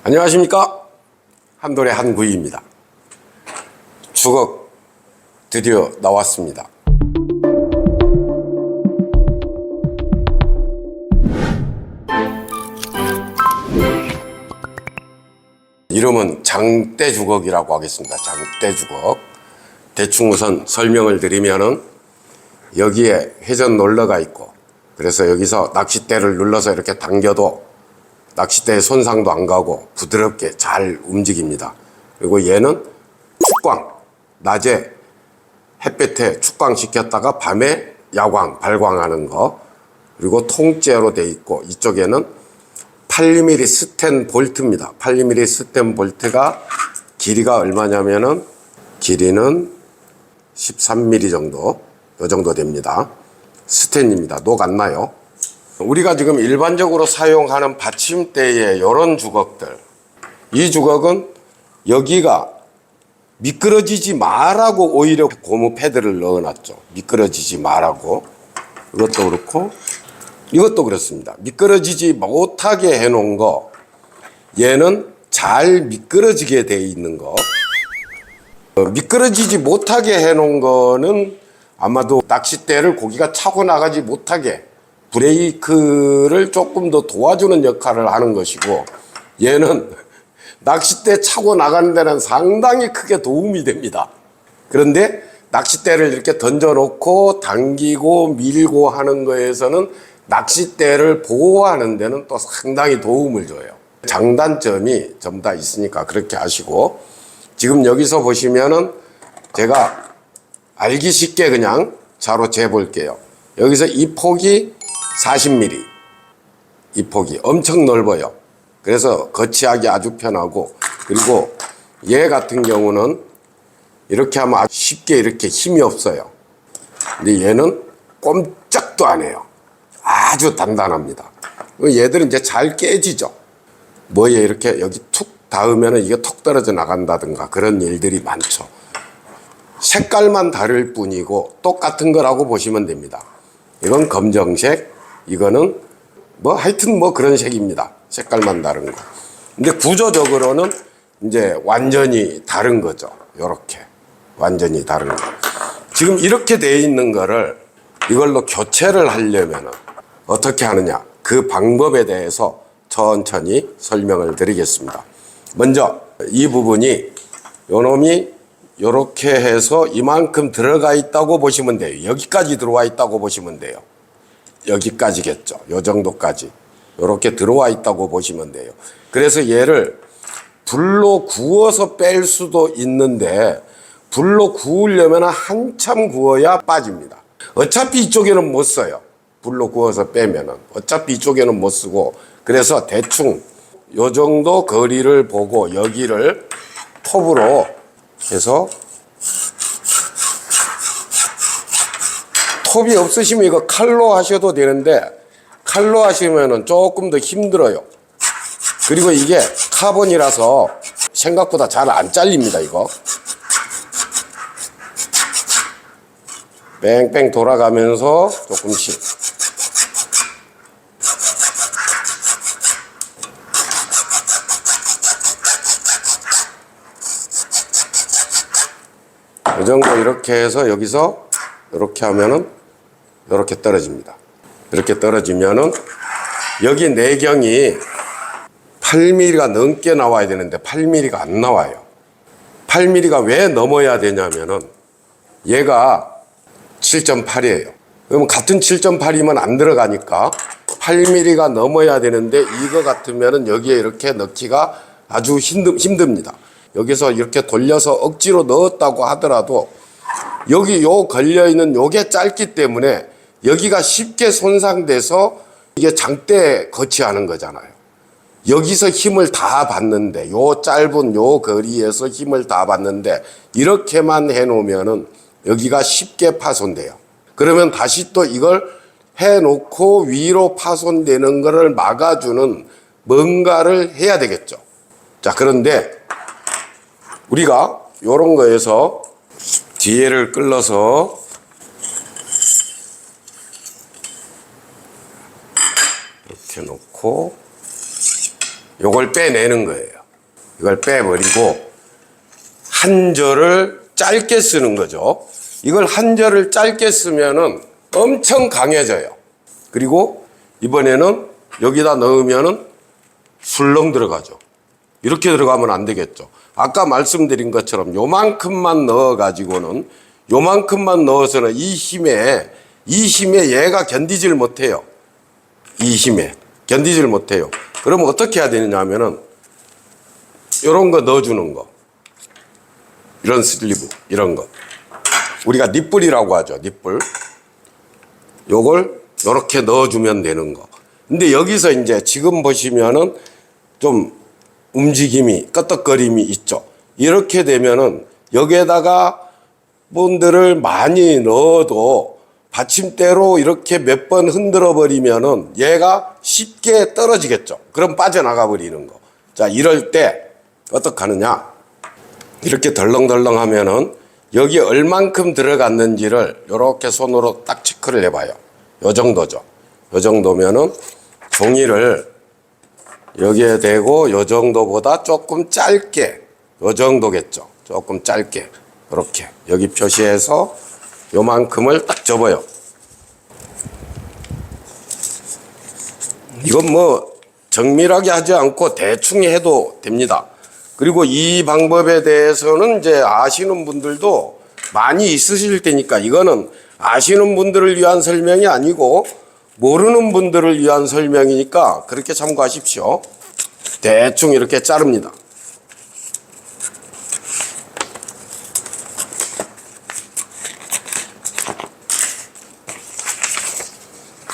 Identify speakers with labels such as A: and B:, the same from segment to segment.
A: 안녕하십니까, 한돌의 한구이입니다. 주걱 드디어 나왔습니다. 이름은 장대주걱이라고 하겠습니다. 장대주걱. 대충 우선 설명을 드리면은 여기에 회전 롤러가 있고, 그래서 여기서 낚싯대를 눌러서 이렇게 당겨도 낚싯대에 손상도 안 가고 부드럽게 잘 움직입니다. 그리고 얘는 축광, 낮에 햇볕에 축광 시켰다가 밤에 야광, 발광하는 거, 그리고 통째로 돼 있고, 이쪽에는 8mm 스텐 볼트입니다. 8mm 스텐 볼트가 길이가 얼마냐면은 길이는 13mm 정도, 이 정도 됩니다. 스텐입니다. 녹 안 나요. 우리가 지금 일반적으로 사용하는 받침대의 이런 주걱들, 이 주걱은 여기가 미끄러지지 말라고 오히려 고무 패드를 넣어놨죠. 미끄러지지 말라고. 이것도 그렇고 이것도 그렇습니다. 미끄러지지 못하게 해놓은 거, 얘는 잘 미끄러지게 돼 있는 거. 미끄러지지 못하게 해놓은 거는 아마도 낚싯대를 고기가 차고 나가지 못하게 브레이크를 조금 더 도와주는 역할을 하는 것이고, 얘는 낚싯대 차고 나가는 데는 상당히 크게 도움이 됩니다. 그런데 낚싯대를 이렇게 던져놓고 당기고 밀고 하는 거에서는 낚싯대를 보호하는 데는 또 상당히 도움을 줘요. 장단점이 전부 다 있으니까 그렇게 하시고, 지금 여기서 보시면은 제가 알기 쉽게 그냥 자로 재볼게요. 여기서 이 폭이 40mm, 이 폭이 엄청 넓어요. 그래서 거치하기 아주 편하고, 그리고 얘 같은 경우는 이렇게 하면 아주 쉽게 이렇게 힘이 없어요. 근데 얘는 꼼짝도 안 해요. 아주 단단합니다. 얘들은 이제 잘 깨지죠. 뭐에 이렇게 여기 툭 닿으면 이게 톡 떨어져 나간다든가 그런 일들이 많죠. 색깔만 다를 뿐이고 똑같은 거라고 보시면 됩니다. 이건 검정색, 이거는 뭐 하여튼 뭐 그런 색입니다. 색깔만 다른 거. 근데 구조적으로는 이제 완전히 다른 거죠. 요렇게 완전히 다른 거. 지금 이렇게 돼 있는 거를 이걸로 교체를 하려면은 어떻게 하느냐, 그 방법에 대해서 천천히 설명을 드리겠습니다. 먼저 이 부분이, 요놈이 요렇게 해서 이만큼 들어가 있다고 보시면 돼요. 여기까지 들어와 있다고 보시면 돼요. 여기까지겠죠. 요 정도까지. 요렇게 들어와 있다고 보시면 돼요. 그래서 얘를 불로 구워서 뺄 수도 있는데, 불로 구우려면 한참 구워야 빠집니다. 어차피 이쪽에는 못 써요. 불로 구워서 빼면은 어차피 이쪽에는 못 쓰고, 그래서 대충 요 정도 거리를 보고 여기를 톱으로 해서, 톱이 없으시면 이거 칼로 하셔도 되는데 칼로 하시면은 조금 더 힘들어요. 그리고 이게 카본이라서 생각보다 잘 안 잘립니다. 이거 뺑뺑 돌아가면서 조금씩. 이 정도 이렇게 해서 여기서 이렇게 하면은 이렇게 떨어집니다. 이렇게 떨어지면은 여기 내경이 8mm가 넘게 나와야 되는데 8mm가 안 나와요. 8mm가 왜 넘어야 되냐면은 얘가 7.8이에요. 그러면 같은 7.8이면 안 들어가니까 8mm가 넘어야 되는데, 이거 같으면은 여기에 이렇게 넣기가 아주 힘듭니다. 여기서 이렇게 돌려서 억지로 넣었다고 하더라도 여기 요 걸려있는 요게 짧기 때문에 여기가 쉽게 손상돼서 이게 장대에 거치하는 거잖아요. 여기서 힘을 다 받는데, 요 짧은 요 거리에서 힘을 다 받는데 이렇게만 해놓으면은 여기가 쉽게 파손돼요. 그러면 다시 또 이걸 해놓고 위로 파손되는 거를 막아주는 뭔가를 해야 되겠죠. 자, 그런데 우리가 요런 거에서 뒤에를 끌어서 이렇게 놓고 요걸 빼내는 거예요. 이걸 빼버리고 한 절을 짧게 쓰는 거죠. 이걸 한 절을 짧게 쓰면은 엄청 강해져요. 그리고 이번에는 여기다 넣으면은 술렁 들어가죠. 이렇게 들어가면 안 되겠죠. 아까 말씀드린 것처럼 요만큼만 넣어 가지고는, 요만큼만 넣어서는 이 힘에 얘가 견디질 못해요. 이 힘에 견디질 못해요. 그러면 어떻게 해야 되느냐 하면은 요런 거 넣어주는 거, 이런 슬리브, 이런 거 우리가 닛불이라고 하죠. 닛불. 요걸 요렇게 넣어주면 되는 거. 근데 여기서 이제 지금 보시면은 좀 움직임이, 끄덕거림이 있죠. 이렇게 되면은 여기에다가 본드를 많이 넣어도 받침대로 이렇게 몇 번 흔들어 버리면은 얘가 쉽게 떨어지겠죠. 그럼 빠져나가 버리는 거. 자, 이럴 때 어떻게 하느냐? 이렇게 덜렁덜렁 하면은 여기 얼만큼 들어갔는지를 이렇게 손으로 딱 체크를 해봐요. 요 정도죠. 요 정도면은 종이를 여기에 대고 요 정도보다 조금 짧게, 요 정도겠죠. 조금 짧게 이렇게 여기 표시해서 요만큼을 딱 접어요. 이건 뭐 정밀하게 하지 않고 대충 해도 됩니다. 그리고 이 방법에 대해서는 이제 아시는 분들도 많이 있으실 테니까 이거는 아시는 분들을 위한 설명이 아니고 모르는 분들을 위한 설명이니까 그렇게 참고하십시오. 대충 이렇게 자릅니다.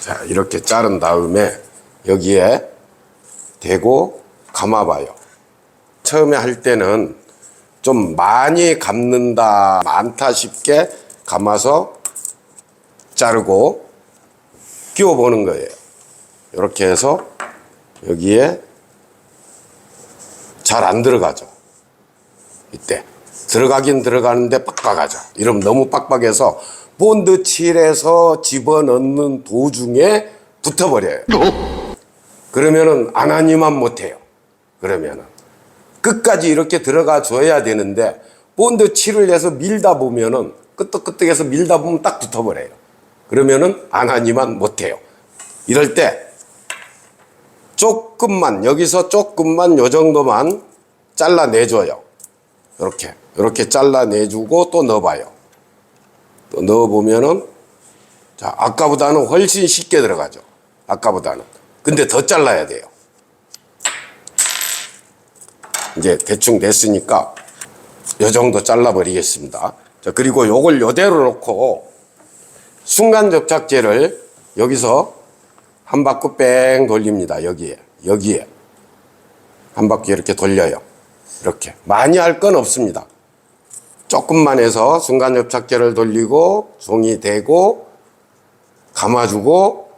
A: 자, 이렇게 자른 다음에 여기에 대고 감아봐요. 처음에 할 때는 좀 많이 감는다, 많다 싶게 감아서 자르고 끼워 보는 거예요. 이렇게 해서 여기에 잘 안 들어가죠. 이때 들어가긴 들어가는데 빡빡하죠. 이러면 너무 빡빡해서 본드 칠해서 집어넣는 도중에 붙어버려요. 그러면은 안 하니만 못해요. 그러면은 끝까지 이렇게 들어가 줘야 되는데 본드 칠을 해서 밀다 보면은 끄떡끄떡해서 밀다 보면 딱 붙어버려요. 그러면은 안 하니만 못해요. 이럴 때 조금만, 여기서 조금만 요 정도만 잘라내줘요. 이렇게 잘라내주고 또 넣어봐요. 또 넣어보면은 자, 아까보다는 훨씬 쉽게 들어가죠. 아까보다는. 근데 더 잘라야 돼요. 이제 대충 됐으니까 요 정도 잘라버리겠습니다. 자, 그리고 요걸 요대로 놓고 순간 접착제를 여기서 한 바퀴 뺑 돌립니다. 여기에 한 바퀴 이렇게 돌려요. 이렇게 많이 할 건 없습니다. 조금만 해서 순간 접착제를 돌리고 종이 대고 감아주고,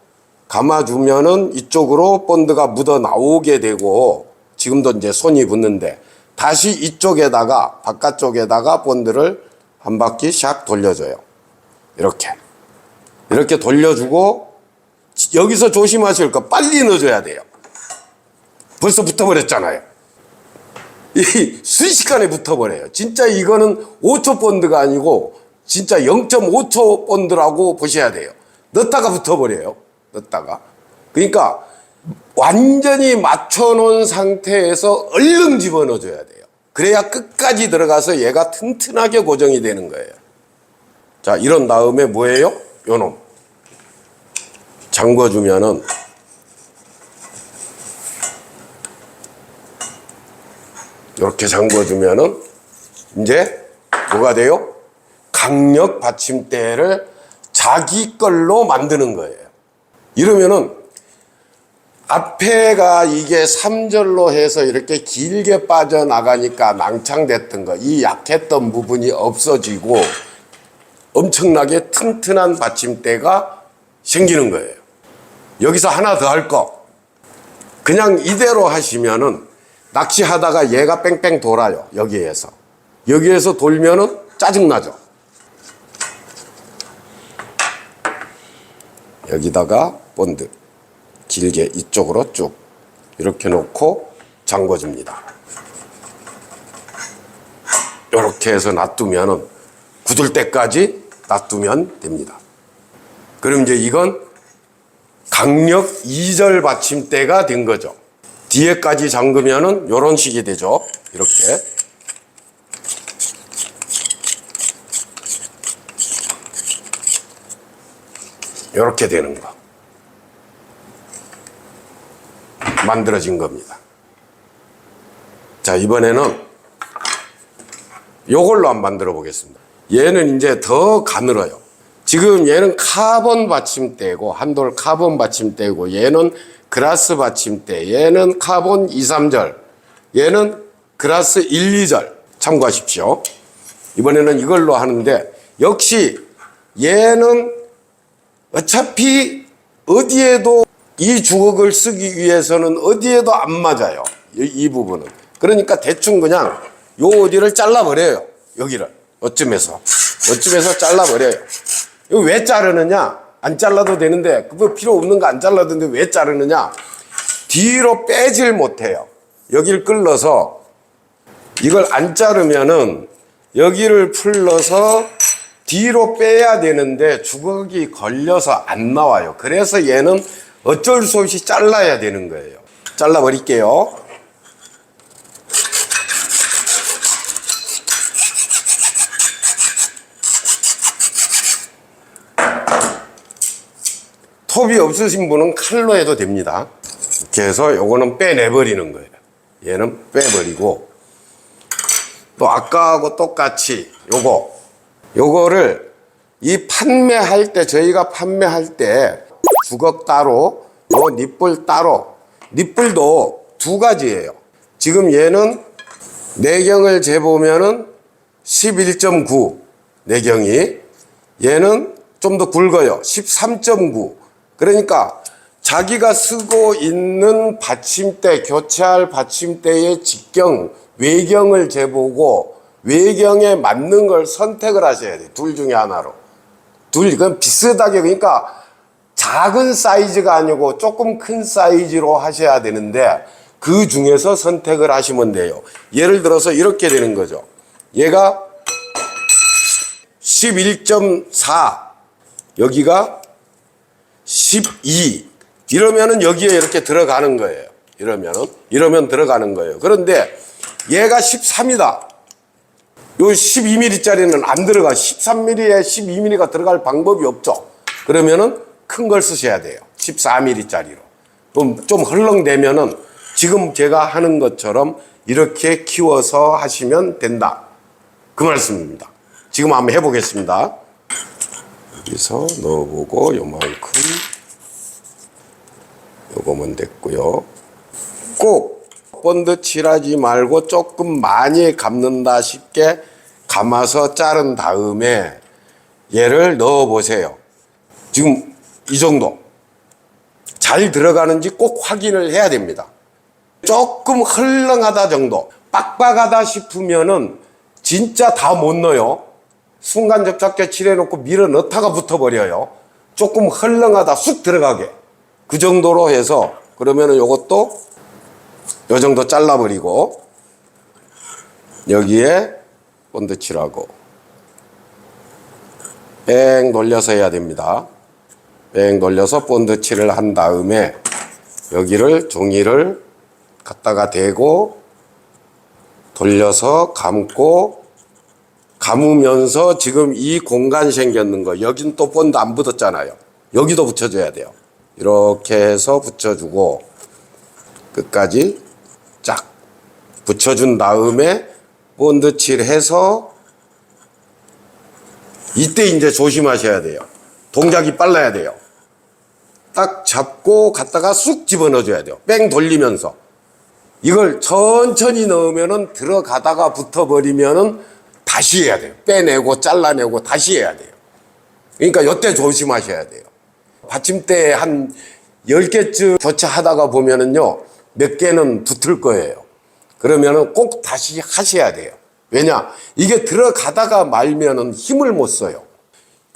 A: 감아주면은 이쪽으로 본드가 묻어 나오게 되고, 지금도 이제 손이 붙는데 다시 이쪽에다가, 바깥쪽에다가 본드를 한 바퀴 샥 돌려줘요. 이렇게 돌려주고, 여기서 조심하실 거 빨리 넣어줘야 돼요. 벌써 붙어버렸잖아요. 이 순식간에 붙어버려요. 진짜 이거는 5초 본드가 아니고 진짜 0.5초 본드라고 보셔야 돼요. 넣었다가 붙어버려요. 넣었다가. 그러니까 완전히 맞춰놓은 상태에서 얼른 집어넣어줘야 돼요. 그래야 끝까지 들어가서 얘가 튼튼하게 고정이 되는 거예요. 자, 이런 다음에 뭐예요? 요놈 잠궈주면은 이렇게 잠궈주면은 이제 뭐가 돼요? 강력 받침대를 자기 걸로 만드는 거예요. 이러면은 앞에가 이게 3절로 해서 이렇게 길게 빠져나가니까 낭창됐던 거, 이 약했던 부분이 없어지고 엄청나게 튼튼한 받침대가 생기는 거예요. 여기서 하나 더 할 거. 그냥 이대로 하시면은 낚시하다가 얘가 뺑뺑 돌아요. 여기에서 돌면은 짜증나죠. 여기다가 본드 길게 이쪽으로 쭉 이렇게 놓고 잠궈줍니다. 이렇게 해서 놔두면은 굳을 때까지 놔두면 됩니다. 그럼 이제 이건 강력 2절 받침대가 된 거죠. 뒤에까지 잠그면은 이런 식이 되죠. 이렇게. 이렇게 되는 거. 만들어진 겁니다. 자, 이번에는 요걸로 한번 만들어 보겠습니다. 얘는 이제 더 가늘어요. 지금 얘는 카본 받침대고, 한돌 카본 받침대고, 얘는 그라스 받침대, 얘는 카본 2, 3절, 얘는 그라스 1, 2절. 참고하십시오. 이번에는 이걸로 하는데, 역시 얘는 어차피 어디에도 이 주걱을 쓰기 위해서는 어디에도 안 맞아요. 이 부분은. 그러니까 대충 그냥 요 어디를 잘라버려요. 여기를. 어쯤에서 잘라버려요. 이거 왜 자르느냐? 안 잘라도 되는데, 그거 필요 없는 거 안 잘라도 되는데 왜 자르느냐? 뒤로 빼질 못해요. 여기를 끌러서 이걸 안 자르면은 여기를 풀러서 뒤로 빼야 되는데 주걱이 걸려서 안 나와요. 그래서 얘는 어쩔 수 없이 잘라야 되는 거예요. 잘라버릴게요. 톱이 없으신 분은 칼로 해도 됩니다. 이렇게 해서 요거는 빼내버리는 거예요. 얘는 빼버리고, 또 아까하고 똑같이 요거를 이 판매할 때, 저희가 판매할 때 주걱 따로, 요 닛불 따로, 닛불도 두 가지예요. 지금 얘는 내경을 재보면은 11.9 내경이, 얘는 좀 더 굵어요. 13.9. 그러니까 자기가 쓰고 있는 받침대, 교체할 받침대의 직경, 외경을 재보고 외경에 맞는 걸 선택을 하셔야 돼요. 둘 중에 하나로. 그건 비슷하게, 그러니까 작은 사이즈가 아니고 조금 큰 사이즈로 하셔야 되는데 그 중에서 선택을 하시면 돼요. 예를 들어서 이렇게 되는 거죠. 얘가 11.4, 여기가 12, 이러면은 여기에 이렇게 들어가는 거예요. 이러면 들어가는 거예요. 그런데 얘가 13이다. 요 12mm짜리는 안 들어가. 13mm에 12mm가 들어갈 방법이 없죠. 그러면은 큰 걸 쓰셔야 돼요. 14mm짜리로. 그럼 좀 헐렁대면은 지금 제가 하는 것처럼 이렇게 키워서 하시면 된다. 그 말씀입니다. 지금 한번 해보겠습니다. 여기서 넣어보고 요만큼, 요거면 됐고요. 꼭 본드 칠하지 말고 조금 많이 감는다 싶게 감아서 자른 다음에 얘를 넣어 보세요. 지금 이 정도 잘 들어가는지 꼭 확인을 해야 됩니다. 조금 헐렁하다 정도, 빡빡하다 싶으면은 진짜 다 못 넣어요. 순간 접착제 칠해놓고 밀어 넣다가 붙어버려요. 조금 헐렁하다, 쑥 들어가게. 그 정도로 해서, 그러면은 요것도 요 정도 잘라버리고, 여기에 본드 칠하고, 뺑 돌려서 해야 됩니다. 뺑 돌려서 본드 칠을 한 다음에, 여기를, 종이를 갖다가 대고, 돌려서 감고, 감으면서 지금 이 공간 생겼는 거, 여긴 또 본드 안 붙었잖아요. 여기도 붙여줘야 돼요. 이렇게 해서 붙여주고 끝까지 쫙 붙여준 다음에 본드 칠해서, 이때 이제 조심하셔야 돼요. 동작이 빨라야 돼요. 딱 잡고 갖다가 쑥 집어넣어줘야 돼요. 뺑 돌리면서. 이걸 천천히 넣으면은 들어가다가 붙어버리면은 다시 해야 돼요. 빼내고 잘라내고 다시 해야 돼요. 그러니까 이때 조심하셔야 돼요. 받침대 한 10개쯤 교체하다가 보면은요, 몇 개는 붙을 거예요. 그러면은 꼭 다시 하셔야 돼요. 왜냐? 이게 들어가다가 말면은 힘을 못 써요.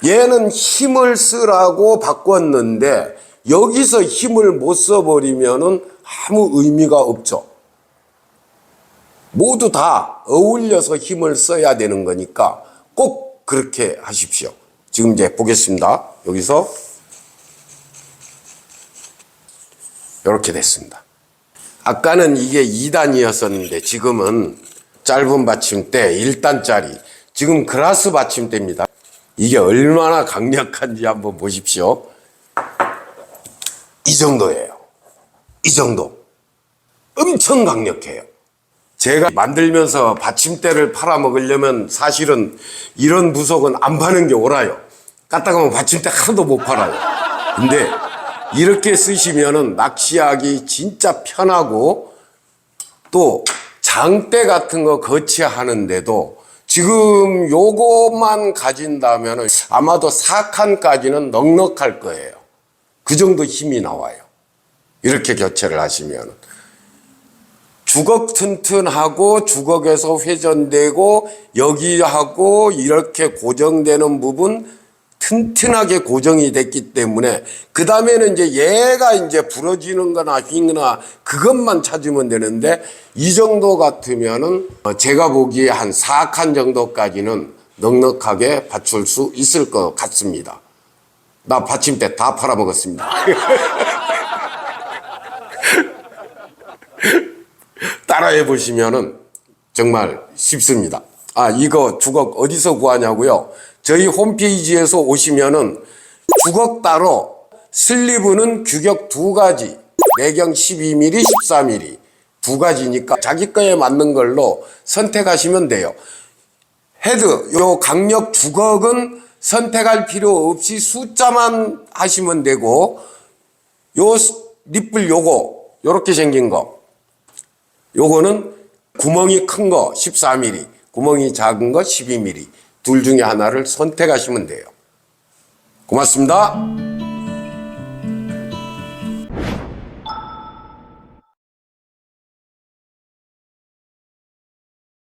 A: 얘는 힘을 쓰라고 바꿨는데 여기서 힘을 못 써버리면은 아무 의미가 없죠. 모두 다 어울려서 힘을 써야 되는 거니까 꼭 그렇게 하십시오. 지금 이제 보겠습니다. 여기서 이렇게 됐습니다. 아까는 이게 2단이었었는데 지금은 짧은 받침대 1단짜리, 지금 그라스 받침대입니다. 이게 얼마나 강력한지 한번 보십시오. 이 정도예요. 이 정도. 엄청 강력해요. 제가 만들면서 받침대를 팔아먹으려면 사실은 이런 부속은 안 파는 게 옳아요. 갖다가 보면 받침대 하나도 못 팔아요. 근데 이렇게 쓰시면은 낚시하기 진짜 편하고, 또 장대 같은 거 거치하는데도 지금 요것만 가진다면은 아마도 4칸까지는 넉넉할 거예요. 그 정도 힘이 나와요. 이렇게 교체를 하시면 주걱 튼튼하고 주걱에서 회전되고 여기하고 이렇게 고정되는 부분 튼튼하게 고정이 됐기 때문에 그 다음에는 이제 얘가 이제 부러지는 거나 휘거나 그것만 찾으면 되는데, 이 정도 같으면은 제가 보기에 한 4칸 정도까지는 넉넉하게 받출 수 있을 것 같습니다. 나 받침대 다 팔아먹었습니다. 따라해 보시면은 정말 쉽습니다. 아, 이거 주걱 어디서 구하냐고요? 저희 홈페이지에서 오시면은 주걱 따로, 슬리브는 규격 2가지, 내경 12mm, 14mm 2가지니까 자기 거에 맞는 걸로 선택하시면 돼요. 헤드, 요 강력 주걱은 선택할 필요 없이 숫자만 하시면 되고, 요 니플 요렇게 생긴 거, 요거는 구멍이 큰 거 14mm, 구멍이 작은 거 12mm 둘 중에 하나를 선택하시면 돼요. 고맙습니다.